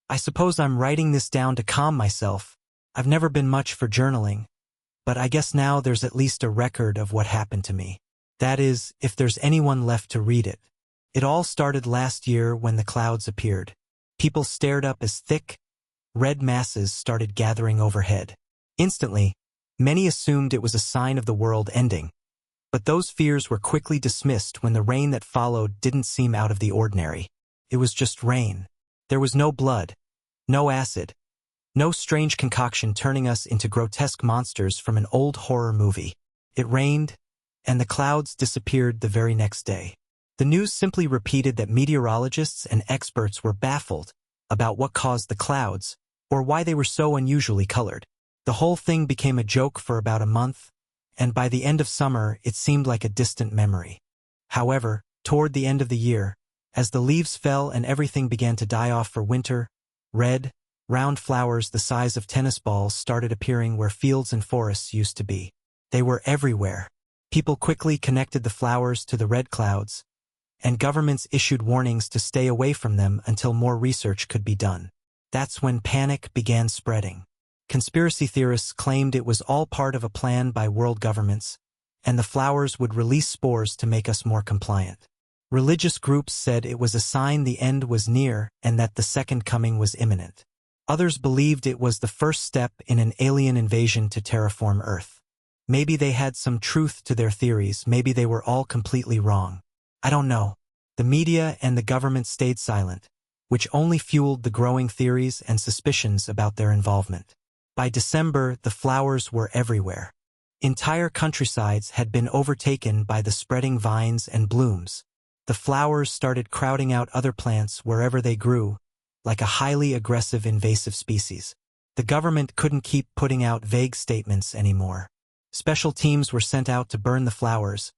I suppose I'm writing this down to calm myself. I've never been much for journaling, but I guess now there's at least a record of what happened to me. That is, if there's anyone left to read it. It all started last year when the clouds appeared. People stared up as thick, red masses started gathering overhead. Instantly, many assumed it was a sign of the world ending. But those fears were quickly dismissed when the rain that followed didn't seem out of the ordinary. It was just rain. There was no blood, no acid, no strange concoction turning us into grotesque monsters from an old horror movie. It rained, and the clouds disappeared the very next day. The news simply repeated that meteorologists and experts were baffled about what caused the clouds, or why they were so unusually colored. The whole thing became a joke for about a month, and by the end of summer it seemed like a distant memory. However, toward the end of the year, as the leaves fell and everything began to die off for winter, red, round flowers the size of tennis balls started appearing where fields and forests used to be. They were everywhere. People quickly connected the flowers to the red clouds, and governments issued warnings to stay away from them until more research could be done. That's when panic began spreading. Conspiracy theorists claimed it was all part of a plan by world governments, and the flowers would release spores to make us more compliant. Religious groups said it was a sign the end was near and that the second coming was imminent. Others believed it was the first step in an alien invasion to terraform Earth. Maybe they had some truth to their theories, maybe they were all completely wrong. I don't know. The media and the government stayed silent, which only fueled the growing theories and suspicions about their involvement. By December, the flowers were everywhere. Entire countrysides had been overtaken by the spreading vines and blooms. The flowers started crowding out other plants wherever they grew, like a highly aggressive invasive species. The government couldn't keep putting out vague statements anymore. Special teams were sent out to burn the flowers,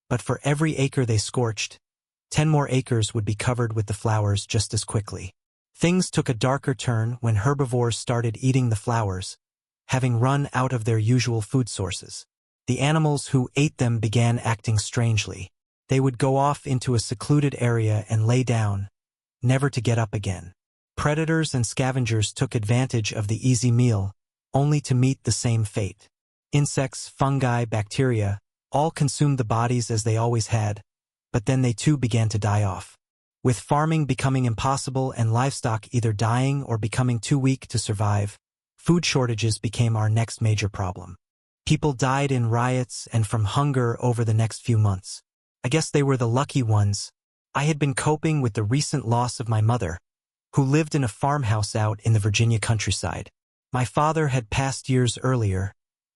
but for every acre they scorched, 10 more acres would be covered with the flowers just as quickly. Things took a darker turn when herbivores started eating the flowers, having run out of their usual food sources. The animals who ate them began acting strangely. They would go off into a secluded area and lay down, never to get up again. Predators and scavengers took advantage of the easy meal, only to meet the same fate. Insects, fungi, bacteria, all consumed the bodies as they always had, but then they too began to die off. With farming becoming impossible and livestock either dying or becoming too weak to survive, food shortages became our next major problem. People died in riots and from hunger over the next few months. I guess they were the lucky ones. I had been coping with the recent loss of my mother, who lived in a farmhouse out in the Virginia countryside. My father had passed years earlier,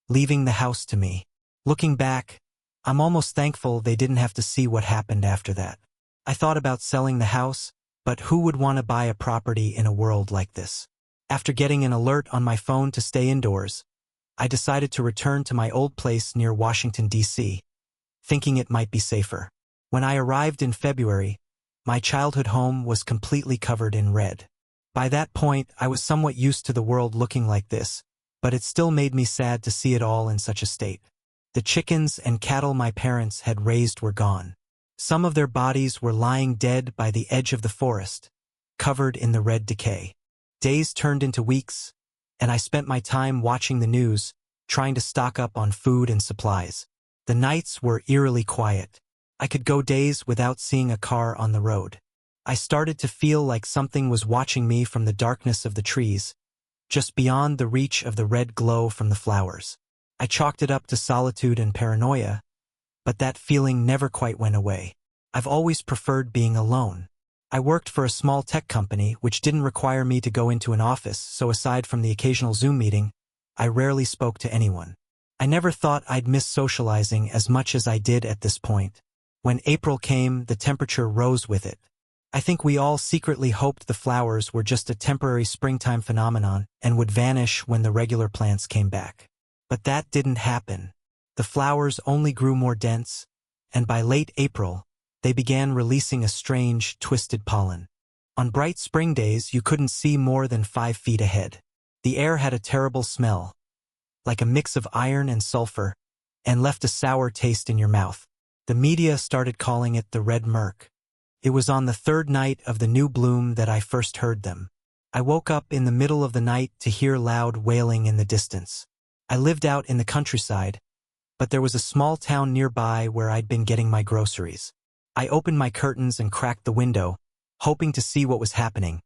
leaving the house to me. Looking back, I'm almost thankful they didn't have to see what happened after that. I thought about selling the house, but who would want to buy a property in a world like this? After getting an alert on my phone to stay indoors, I decided to return to my old place near Washington, D.C., thinking it might be safer. When I arrived in February, my childhood home was completely covered in red. By that point, I was somewhat used to the world looking like this, but it still made me sad to see it all in such a state. The chickens and cattle my parents had raised were gone. Some of their bodies were lying dead by the edge of the forest, covered in the red decay. Days turned into weeks, and I spent my time watching the news, trying to stock up on food and supplies. The nights were eerily quiet. I could go days without seeing a car on the road. I started to feel like something was watching me from the darkness of the trees, just beyond the reach of the red glow from the flowers. I chalked it up to solitude and paranoia, but that feeling never quite went away. I've always preferred being alone. I worked for a small tech company which didn't require me to go into an office, so aside from the occasional Zoom meeting, I rarely spoke to anyone. I never thought I'd miss socializing as much as I did at this point. When April came, the temperature rose with it. I think we all secretly hoped the flowers were just a temporary springtime phenomenon and would vanish when the regular plants came back. But that didn't happen. The flowers only grew more dense, and by late April, they began releasing a strange, twisted pollen. On bright spring days, you couldn't see more than 5 feet ahead. The air had a terrible smell, like a mix of iron and sulfur, and left a sour taste in your mouth. The media started calling it the Red Murk. It was on the 3rd night of the new bloom that I first heard them. I woke up in the middle of the night to hear loud wailing in the distance. I lived out in the countryside, but there was a small town nearby where I'd been getting my groceries. I opened my curtains and cracked the window, hoping to see what was happening.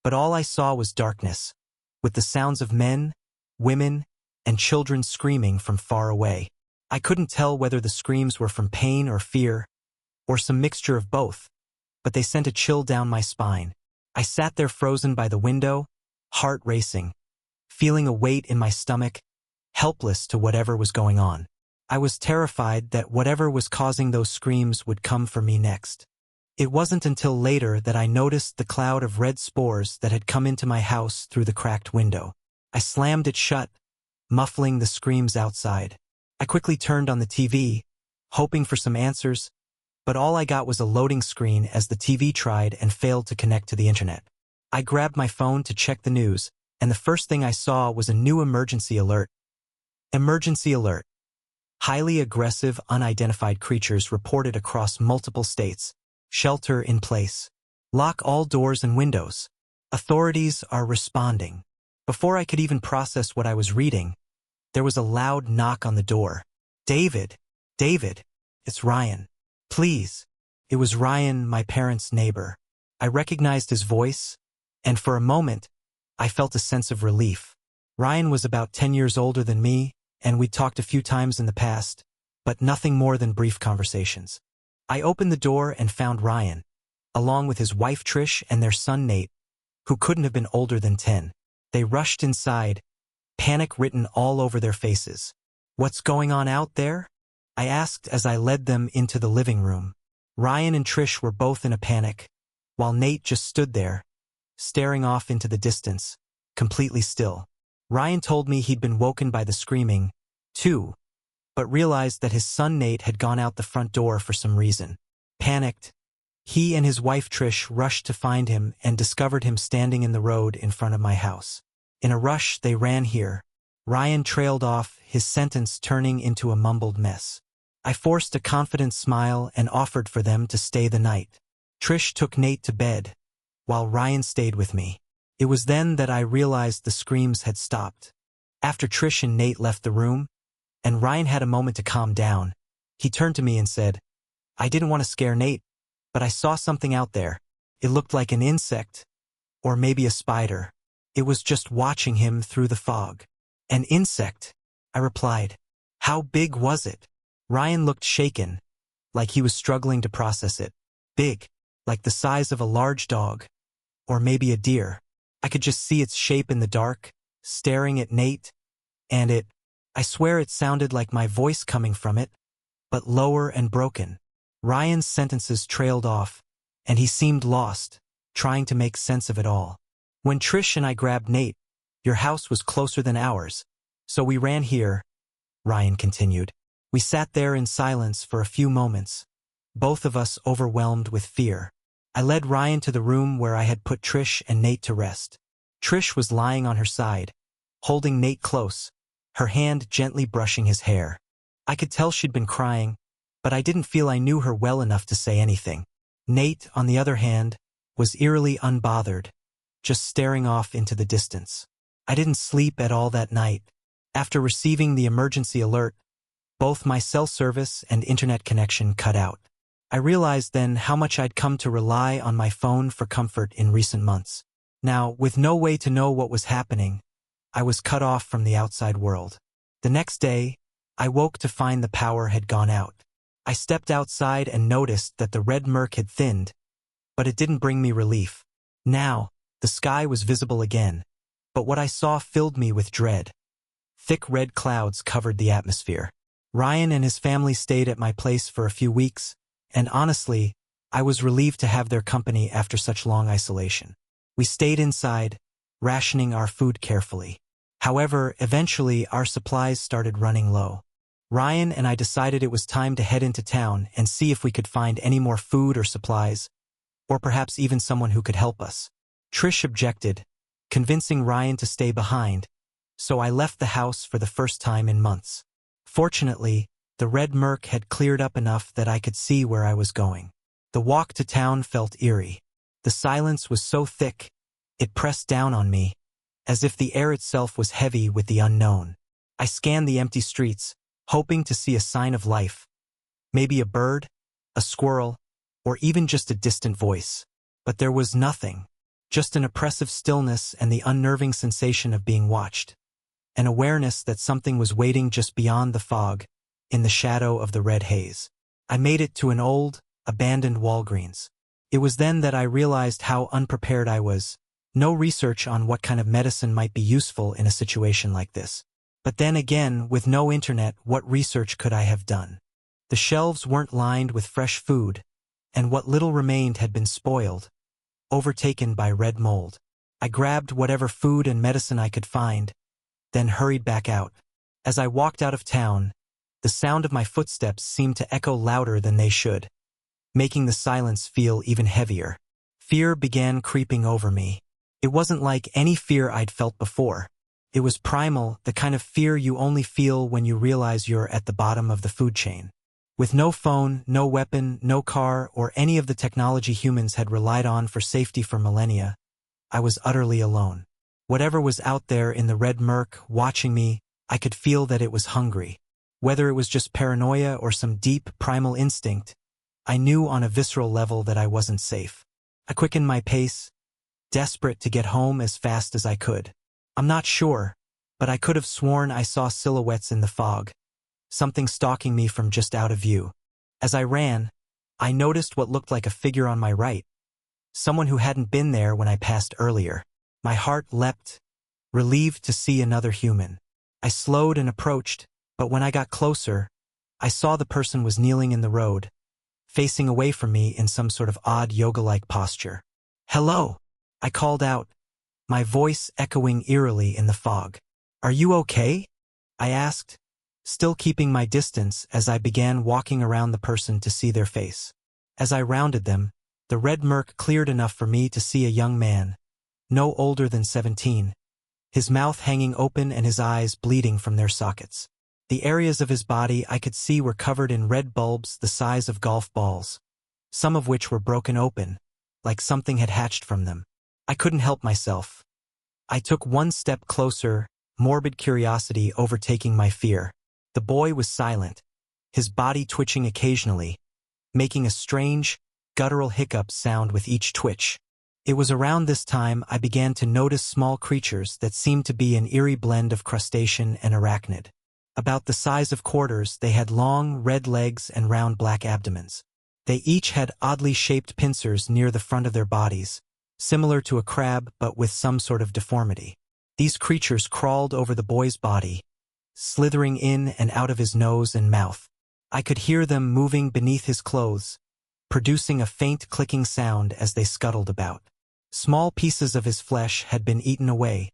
But all I saw was darkness, with the sounds of men, women, and children screaming from far away. I couldn't tell whether the screams were from pain or fear, or some mixture of both, but they sent a chill down my spine. I sat there frozen by the window, heart racing, feeling a weight in my stomach, helpless to whatever was going on. I was terrified that whatever was causing those screams would come for me next. It wasn't until later that I noticed the cloud of red spores that had come into my house through the cracked window. I slammed it shut, muffling the screams outside. I quickly turned on the TV, hoping for some answers, but all I got was a loading screen as the TV tried and failed to connect to the internet. I grabbed my phone to check the news, and the first thing I saw was a new emergency alert. Emergency alert. Highly aggressive, unidentified creatures reported across multiple states. Shelter in place. Lock all doors and windows. Authorities are responding. Before I could even process what I was reading, there was a loud knock on the door. David, it's Ryan. Please. It was Ryan, my parents' neighbor. I recognized his voice, and for a moment, I felt a sense of relief. Ryan was about 10 years older than me, and we'd talked a few times in the past, but nothing more than brief conversations. I opened the door and found Ryan, along with his wife Trish and their son Nate, who couldn't have been older than 10. They rushed inside, panic written all over their faces. What's going on out there? I asked as I led them into the living room. Ryan and Trish were both in a panic, while Nate just stood there, staring off into the distance, completely still. Ryan told me he'd been woken by the screaming, too, but realized that his son Nate had gone out the front door for some reason. Panicked, he and his wife Trish rushed to find him and discovered him standing in the road in front of my house. In a rush, they ran here. Ryan trailed off, his sentence turning into a mumbled mess. I forced a confident smile and offered for them to stay the night. Trish took Nate to bed, while Ryan stayed with me. It was then that I realized the screams had stopped. After Trish and Nate left the room, and Ryan had a moment to calm down, he turned to me and said, I didn't want to scare Nate, but I saw something out there. It looked like an insect, or maybe a spider. It was just watching him through the fog. An insect, I replied. How big was it? Ryan looked shaken, like he was struggling to process it. Big, like the size of a large dog, or maybe a deer. I could just see its shape in the dark, staring at Nate, and I swear it sounded like my voice coming from it, but lower and broken. Ryan's sentences trailed off, and he seemed lost, trying to make sense of it all. When Trish and I grabbed Nate, your house was closer than ours, so we ran here, Ryan continued. We sat there in silence for a few moments, both of us overwhelmed with fear. I led Ryan to the room where I had put Trish and Nate to rest. Trish was lying on her side, holding Nate close, her hand gently brushing his hair. I could tell she'd been crying, but I didn't feel I knew her well enough to say anything. Nate, on the other hand, was eerily unbothered, just staring off into the distance. I didn't sleep at all that night. After receiving the emergency alert, both my cell service and internet connection cut out. I realized then how much I'd come to rely on my phone for comfort in recent months. Now, with no way to know what was happening, I was cut off from the outside world. The next day, I woke to find the power had gone out. I stepped outside and noticed that the red murk had thinned, but it didn't bring me relief. Now, the sky was visible again, but what I saw filled me with dread. Thick red clouds covered the atmosphere. Ryan and his family stayed at my place for a few weeks, and honestly, I was relieved to have their company after such long isolation. We stayed inside, rationing our food carefully. However, eventually our supplies started running low. Ryan and I decided it was time to head into town and see if we could find any more food or supplies, or perhaps even someone who could help us. Trish objected, convincing Ryan to stay behind, so I left the house for the first time in months. Fortunately, the red murk had cleared up enough that I could see where I was going. The walk to town felt eerie. The silence was so thick, It pressed down on me, as if the air itself was heavy with the unknown. I scanned the empty streets, hoping to see a sign of life. Maybe a bird, a squirrel, or even just a distant voice. But there was nothing, just an oppressive stillness and the unnerving sensation of being watched. An awareness that something was waiting just beyond the fog, in the shadow of the red haze. I made it to an old, abandoned Walgreens. It was then that I realized how unprepared I was. No research on what kind of medicine might be useful in a situation like this. But then again, with no internet, what research could I have done? The shelves weren't lined with fresh food, and what little remained had been spoiled, overtaken by red mold. I grabbed whatever food and medicine I could find, then hurried back out. As I walked out of town, the sound of my footsteps seemed to echo louder than they should, making the silence feel even heavier. Fear began creeping over me. It wasn't like any fear I'd felt before. It was primal, the kind of fear you only feel when you realize you're at the bottom of the food chain. With no phone, no weapon, no car, or any of the technology humans had relied on for safety for millennia, I was utterly alone. Whatever was out there in the Red Murk watching me, I could feel that it was hungry. Whether it was just paranoia or some deep, primal instinct, I knew on a visceral level that I wasn't safe. I quickened my pace, desperate to get home as fast as I could. I'm not sure, but I could have sworn I saw silhouettes in the fog, something stalking me from just out of view. As I ran, I noticed what looked like a figure on my right, someone who hadn't been there when I passed earlier. My heart leapt, relieved to see another human. I slowed and approached, but when I got closer, I saw the person was kneeling in the road, facing away from me in some sort of odd yoga-like posture. "Hello," I called out, my voice echoing eerily in the fog. "Are you okay?" I asked, still keeping my distance as I began walking around the person to see their face. As I rounded them, the red murk cleared enough for me to see a young man, no older than 17, his mouth hanging open and his eyes bleeding from their sockets. The areas of his body I could see were covered in red bulbs the size of golf balls, some of which were broken open, like something had hatched from them. I couldn't help myself. I took one step closer, morbid curiosity overtaking my fear. The boy was silent, his body twitching occasionally, making a strange, guttural hiccup sound with each twitch. It was around this time I began to notice small creatures that seemed to be an eerie blend of crustacean and arachnid. About the size of quarters, they had long, red legs and round black abdomens. They each had oddly shaped pincers near the front of their bodies, similar to a crab but with some sort of deformity. These creatures crawled over the boy's body, slithering in and out of his nose and mouth. I could hear them moving beneath his clothes, producing a faint clicking sound as they scuttled about. Small pieces of his flesh had been eaten away,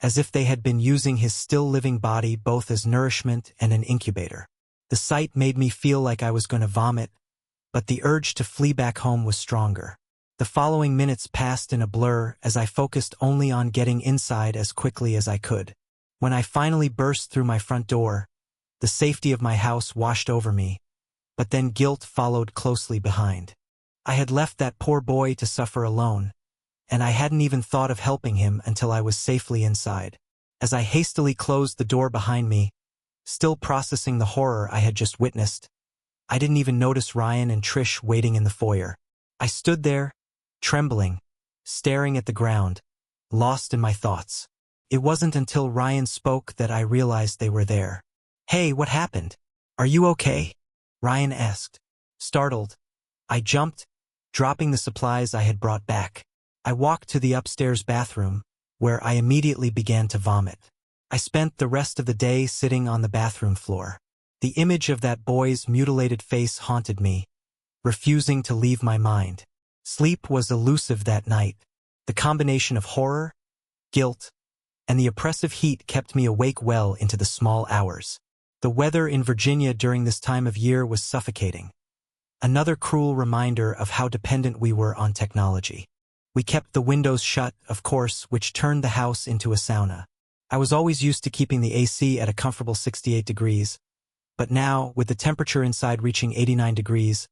as if they had been using his still-living body both as nourishment and an incubator. The sight made me feel like I was going to vomit, but the urge to flee back home was stronger. The following minutes passed in a blur as I focused only on getting inside as quickly as I could. When I finally burst through my front door, the safety of my house washed over me, but then guilt followed closely behind. I had left that poor boy to suffer alone, and I hadn't even thought of helping him until I was safely inside. As I hastily closed the door behind me, still processing the horror I had just witnessed, I didn't even notice Ryan and Trish waiting in the foyer. I stood there, trembling, staring at the ground, lost in my thoughts. It wasn't until Ryan spoke that I realized they were there. "Hey, what happened? Are you okay?" Ryan asked. Startled, I jumped, dropping the supplies I had brought back. I walked to the upstairs bathroom, where I immediately began to vomit. I spent the rest of the day sitting on the bathroom floor. The image of that boy's mutilated face haunted me, refusing to leave my mind. Sleep was elusive that night. The combination of horror, guilt, and the oppressive heat kept me awake well into the small hours. The weather in Virginia during this time of year was suffocating. Another cruel reminder of how dependent we were on technology. We kept the windows shut, of course, which turned the house into a sauna. I was always used to keeping the AC at a comfortable 68 degrees, but now, with the temperature inside reaching 89 degrees,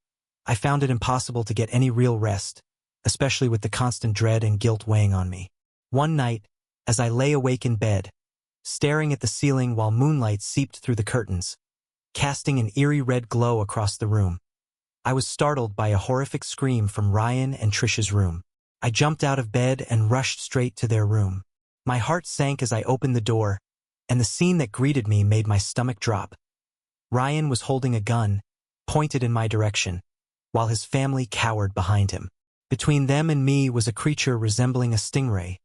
I found it impossible to get any real rest, especially with the constant dread and guilt weighing on me. One night, as I lay awake in bed, staring at the ceiling while moonlight seeped through the curtains, casting an eerie red glow across the room, I was startled by a horrific scream from Ryan and Trish's room. I jumped out of bed and rushed straight to their room. My heart sank as I opened the door, and the scene that greeted me made my stomach drop. Ryan was holding a gun, pointed in my direction, while his family cowered behind him. Between them and me was a creature resembling a stingray,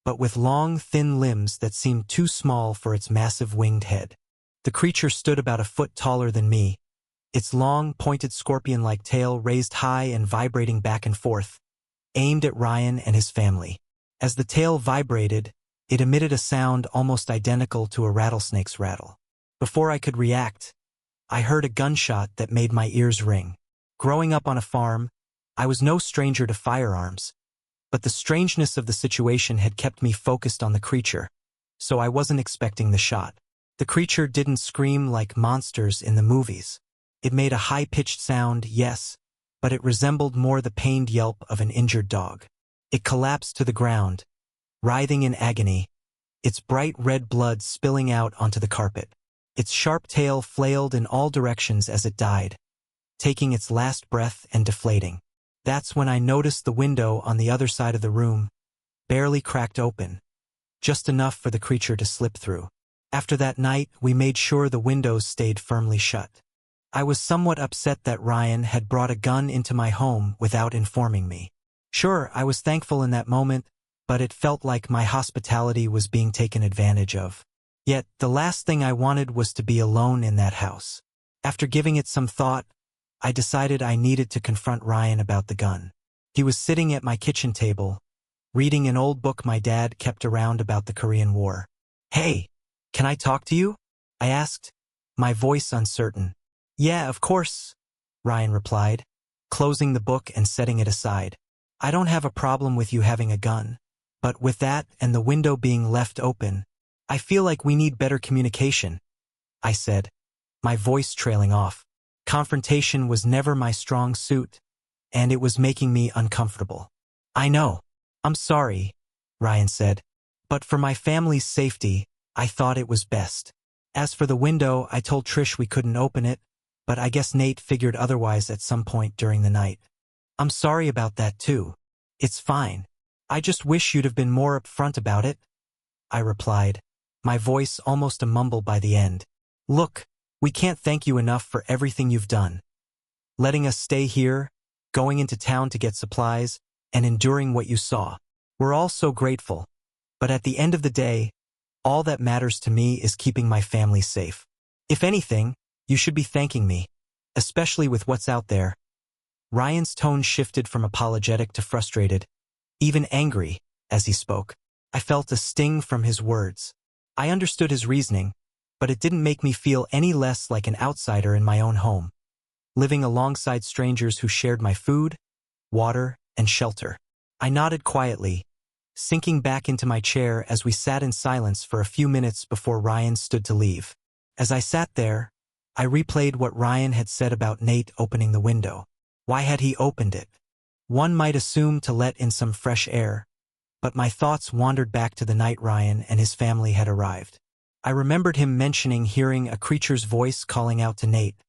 but with long, thin limbs that seemed too small for its massive winged head. The creature stood about a foot taller than me, its long, pointed scorpion-like tail raised high and vibrating back and forth, aimed at Ryan and his family. As the tail vibrated, it emitted a sound almost identical to a rattlesnake's rattle. Before I could react, I heard a gunshot that made my ears ring. Growing up on a farm, I was no stranger to firearms, but the strangeness of the situation had kept me focused on the creature, so I wasn't expecting the shot. The creature didn't scream like monsters in the movies. It made a high-pitched sound, yes, but it resembled more the pained yelp of an injured dog. It collapsed to the ground, writhing in agony, its bright red blood spilling out onto the carpet. Its sharp tail flailed in all directions as it died, taking its last breath and deflating. That's when I noticed the window on the other side of the room, barely cracked open, just enough for the creature to slip through. After that night, we made sure the windows stayed firmly shut. I was somewhat upset that Ryan had brought a gun into my home without informing me. Sure, I was thankful in that moment, but it felt like my hospitality was being taken advantage of. Yet, the last thing I wanted was to be alone in that house. After giving it some thought, I decided I needed to confront Ryan about the gun. He was sitting at my kitchen table, reading an old book my dad kept around about the Korean War. "Hey, can I talk to you?" I asked, my voice uncertain. "Yeah, of course," Ryan replied, closing the book and setting it aside. "I don't have a problem with you having a gun, but with that and the window being left open, I feel like we need better communication," I said, my voice trailing off. Confrontation was never my strong suit, and it was making me uncomfortable. "I know. I'm sorry," Ryan said, "but for my family's safety, I thought it was best. As for the window, I told Trish we couldn't open it, but I guess Nate figured otherwise at some point during the night. I'm sorry about that too. It's fine. I just wish you'd have been more upfront about it," I replied, my voice almost a mumble by the end. "Look, we can't thank you enough for everything you've done. Letting us stay here, going into town to get supplies, and enduring what you saw. We're all so grateful. But at the end of the day, all that matters to me is keeping my family safe. If anything, you should be thanking me, especially with what's out there." Ryan's tone shifted from apologetic to frustrated, even angry, as he spoke. I felt a sting from his words. I understood his reasoning, but it didn't make me feel any less like an outsider in my own home, living alongside strangers who shared my food, water, and shelter. I nodded quietly, sinking back into my chair as we sat in silence for a few minutes before Ryan stood to leave. As I sat there, I replayed what Ryan had said about Nate opening the window. Why had he opened it? One might assume to let in some fresh air, but my thoughts wandered back to the night Ryan and his family had arrived. I remembered him mentioning hearing a creature's voice calling out to Nate,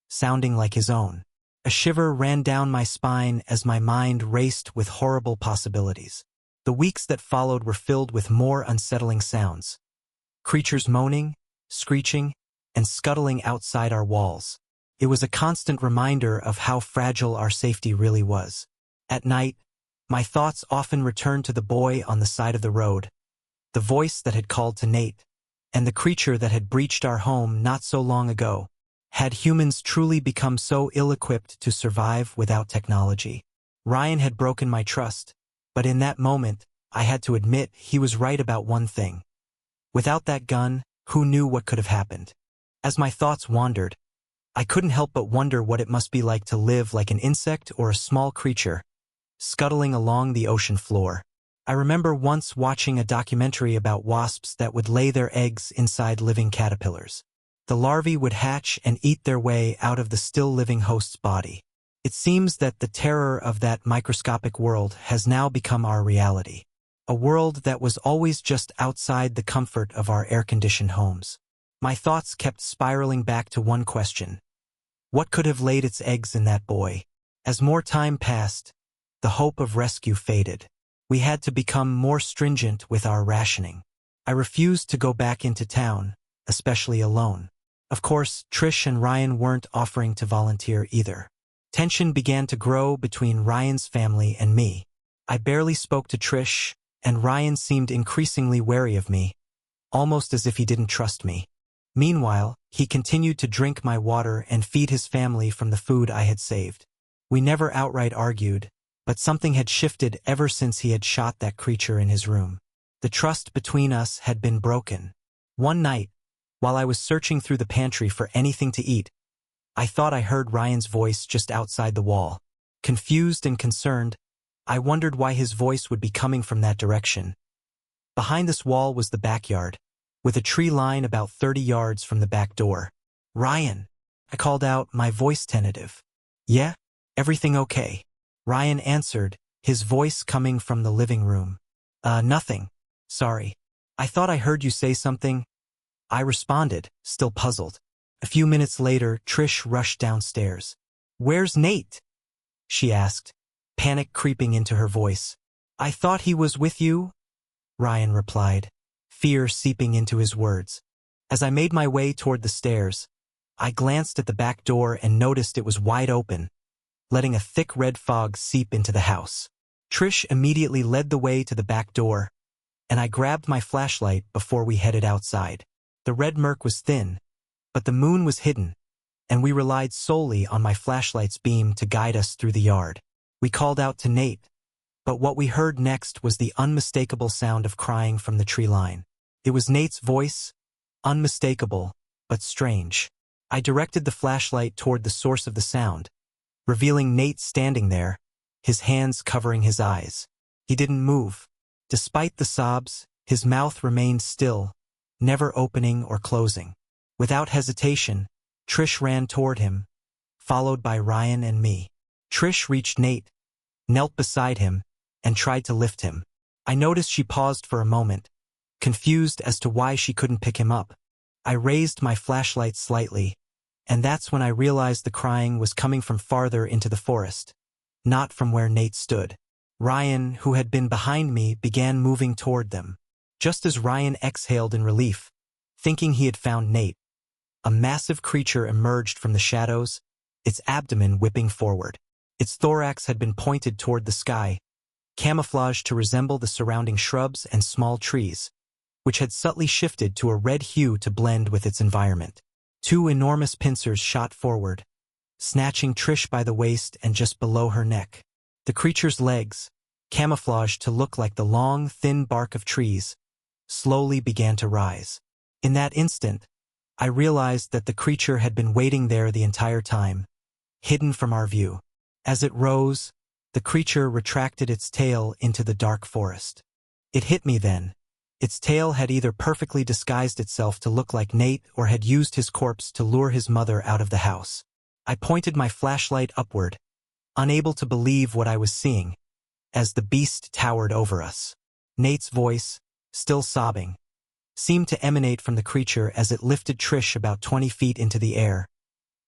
sounding like his own. A shiver ran down my spine as my mind raced with horrible possibilities. The weeks that followed were filled with more unsettling sounds. Creatures moaning, screeching, and scuttling outside our walls. It was a constant reminder of how fragile our safety really was. At night, my thoughts often returned to the boy on the side of the road, the voice that had called to Nate, and the creature that had breached our home not so long ago. Had humans truly become so ill-equipped to survive without technology? Ryan had broken my trust, but in that moment, I had to admit he was right about one thing. Without that gun, who knew what could have happened? As my thoughts wandered, I couldn't help but wonder what it must be like to live like an insect or a small creature, scuttling along the ocean floor. I remember once watching a documentary about wasps that would lay their eggs inside living caterpillars. The larvae would hatch and eat their way out of the still-living host's body. It seems that the terror of that microscopic world has now become our reality. a world that was always just outside the comfort of our air-conditioned homes. My thoughts kept spiraling back to one question. What could have laid its eggs in that boy? As more time passed, the hope of rescue faded. We had to become more stringent with our rationing. I refused to go back into town, especially alone. Of course, Trish and Ryan weren't offering to volunteer either. Tension began to grow between Ryan's family and me. I barely spoke to Trish, and Ryan seemed increasingly wary of me, almost as if he didn't trust me. Meanwhile, he continued to drink my water and feed his family from the food I had saved. We never outright argued, but something had shifted ever since he had shot that creature in his room. The trust between us had been broken. One night, while I was searching through the pantry for anything to eat, I thought I heard Ryan's voice just outside the wall. Confused and concerned, I wondered why his voice would be coming from that direction. Behind this wall was the backyard, with a tree line about 30 yards from the back door. "Ryan," I called out, my voice tentative. "Yeah? Everything okay?" Ryan answered, his voice coming from the living room. Nothing. Sorry. I thought I heard you say something." I responded, still puzzled. A few minutes later, Trish rushed downstairs. "Where's Nate?" she asked, panic creeping into her voice. "I thought he was with you," Ryan replied, fear seeping into his words. As I made my way toward the stairs, I glanced at the back door and noticed it was wide open, letting a thick red fog seep into the house. Trish immediately led the way to the back door, and I grabbed my flashlight before we headed outside. The Red Murk was thin, but the moon was hidden, and we relied solely on my flashlight's beam to guide us through the yard. We called out to Nate, but what we heard next was the unmistakable sound of crying from the tree line. It was Nate's voice, unmistakable, but strange. I directed the flashlight toward the source of the sound, revealing Nate standing there, his hands covering his eyes. He didn't move. Despite the sobs, his mouth remained still, never opening or closing. Without hesitation, Trish ran toward him, followed by Ryan and me. Trish reached Nate, knelt beside him, and tried to lift him. I noticed she paused for a moment, confused as to why she couldn't pick him up. I raised my flashlight slightly, and that's when I realized the crying was coming from farther into the forest, not from where Nate stood. Ryan, who had been behind me, began moving toward them. Just as Ryan exhaled in relief, thinking he had found Nate, a massive creature emerged from the shadows, its abdomen whipping forward. Its thorax had been pointed toward the sky, camouflaged to resemble the surrounding shrubs and small trees, which had subtly shifted to a red hue to blend with its environment. Two enormous pincers shot forward, snatching Trish by the waist and just below her neck. The creature's legs, camouflaged to look like the long, thin bark of trees, slowly began to rise. In that instant, I realized that the creature had been waiting there the entire time, hidden from our view. As it rose, the creature retracted its tail into the dark forest. It hit me then. Its tail had either perfectly disguised itself to look like Nate or had used his corpse to lure his mother out of the house. I pointed my flashlight upward, unable to believe what I was seeing, as the beast towered over us. Nate's voice, still sobbing, seemed to emanate from the creature as it lifted Trish about 20 feet into the air,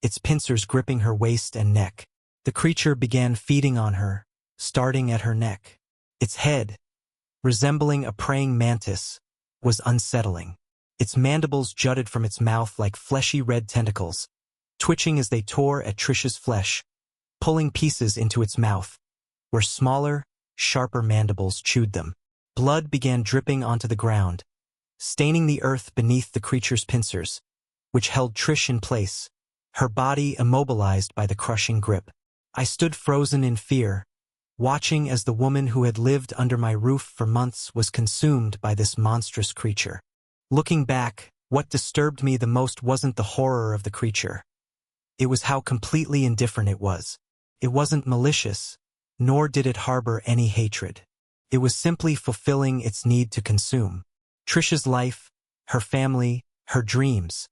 its pincers gripping her waist and neck. The creature began feeding on her, starting at her neck. Its head, resembling a praying mantis, was unsettling. Its mandibles jutted from its mouth like fleshy red tentacles, twitching as they tore at Trish's flesh, pulling pieces into its mouth, where smaller, sharper mandibles chewed them. Blood began dripping onto the ground, staining the earth beneath the creature's pincers, which held Trish in place, her body immobilized by the crushing grip. I stood frozen in fear, watching as the woman who had lived under my roof for months was consumed by this monstrous creature. Looking back, what disturbed me the most wasn't the horror of the creature. It was how completely indifferent it was. It wasn't malicious, nor did it harbor any hatred. It was simply fulfilling its need to consume. Trish's life, her family, her dreams,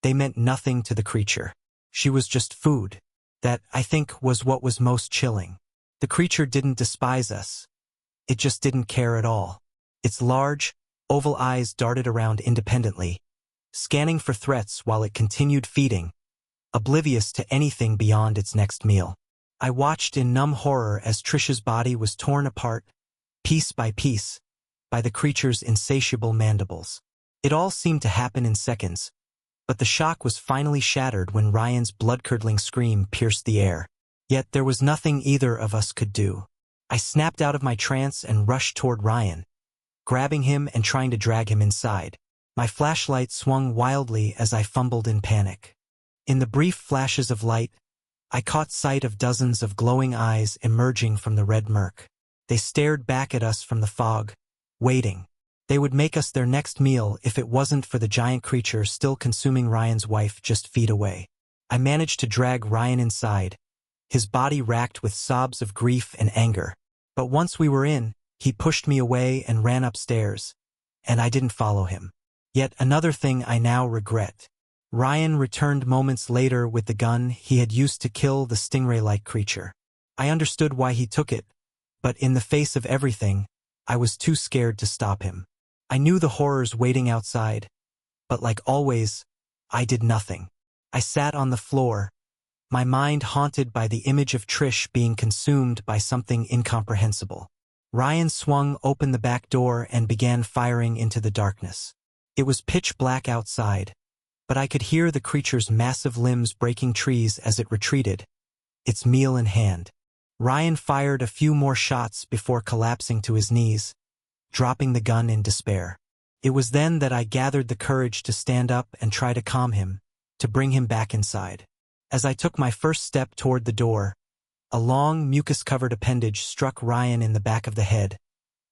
they meant nothing to the creature. She was just food. That, I think, was what was most chilling. The creature didn't despise us. it just didn't care at all. Its large, oval eyes darted around independently, scanning for threats while it continued feeding, oblivious to anything beyond its next meal. I watched in numb horror as Trish's body was torn apart, piece by piece, by the creature's insatiable mandibles. It all seemed to happen in seconds, but the shock was finally shattered when Ryan's blood-curdling scream pierced the air. Yet there was nothing either of us could do. I snapped out of my trance and rushed toward Ryan, grabbing him and trying to drag him inside. My flashlight swung wildly as I fumbled in panic. In the brief flashes of light, I caught sight of dozens of glowing eyes emerging from the Red Murk. They stared back at us from the fog, waiting. They would make us their next meal if it wasn't for the giant creature still consuming Ryan's wife just feet away. I managed to drag Ryan inside, his body racked with sobs of grief and anger. But once we were in, he pushed me away and ran upstairs, and I didn't follow him. Yet another thing I now regret. Ryan returned moments later with the gun he had used to kill the stingray-like creature. I understood why he took it, but in the face of everything, I was too scared to stop him. I knew the horrors waiting outside, but like always, I did nothing. I sat on the floor, my mind haunted by the image of Trish being consumed by something incomprehensible. Ryan swung open the back door and began firing into the darkness. It was pitch black outside, but I could hear the creature's massive limbs breaking trees as it retreated, its meal in hand. Ryan fired a few more shots before collapsing to his knees, dropping the gun in despair. It was then that I gathered the courage to stand up and try to calm him, to bring him back inside. As I took my first step toward the door, a long, mucus-covered appendage struck Ryan in the back of the head,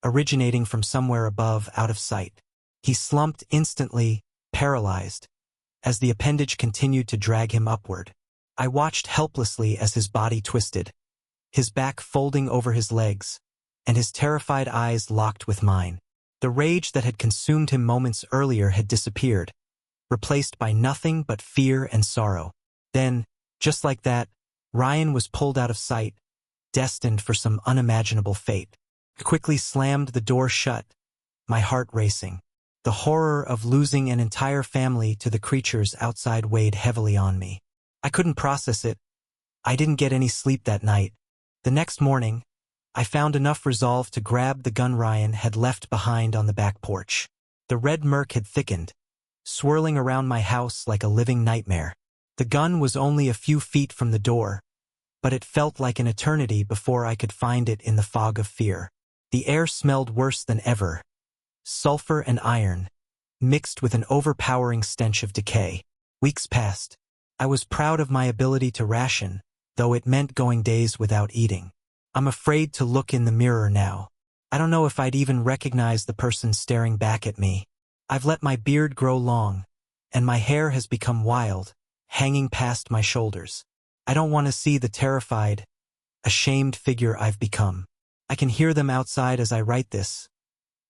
originating from somewhere above, out of sight. He slumped instantly, paralyzed, as the appendage continued to drag him upward. I watched helplessly as his body twisted, his back folding over his legs, and his terrified eyes locked with mine. The rage that had consumed him moments earlier had disappeared, replaced by nothing but fear and sorrow. Then, just like that, Ryan was pulled out of sight, destined for some unimaginable fate. I quickly slammed the door shut, my heart racing. The horror of losing an entire family to the creatures outside weighed heavily on me. I couldn't process it. I didn't get any sleep that night. The next morning, I found enough resolve to grab the gun Ryan had left behind on the back porch. The red murk had thickened, swirling around my house like a living nightmare. The gun was only a few feet from the door, but it felt like an eternity before I could find it in the fog of fear. The air smelled worse than ever, sulfur and iron, mixed with an overpowering stench of decay. Weeks passed. I was proud of my ability to ration, though it meant going days without eating. I'm afraid to look in the mirror now. I don't know if I'd even recognize the person staring back at me. I've let my beard grow long, and my hair has become wild, hanging past my shoulders. I don't want to see the terrified, ashamed figure I've become. I can hear them outside as I write this.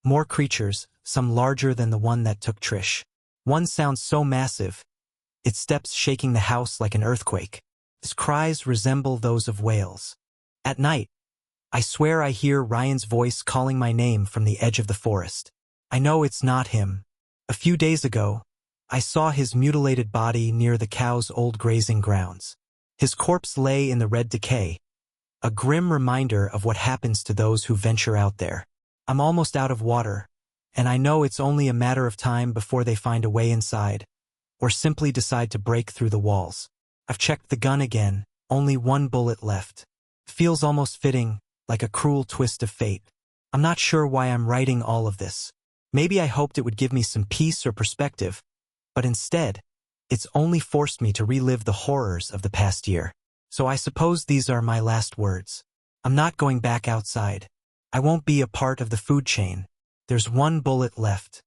More creatures, some larger than the one that took Trish. One sounds so massive, its steps shaking the house like an earthquake. Its cries resemble those of whales. At night, I swear I hear Ryan's voice calling my name from the edge of the forest. I know it's not him. A few days ago, I saw his mutilated body near the cow's old grazing grounds. His corpse lay in the red decay, a grim reminder of what happens to those who venture out there. I'm almost out of water, and I know it's only a matter of time before they find a way inside, or simply decide to break through the walls. I've checked the gun again, only one bullet left. Feels almost fitting, like a cruel twist of fate. I'm not sure why I'm writing all of this. Maybe I hoped it would give me some peace or perspective, but instead, it's only forced me to relive the horrors of the past year. So I suppose these are my last words. I'm not going back outside. I won't be a part of the food chain. There's one bullet left,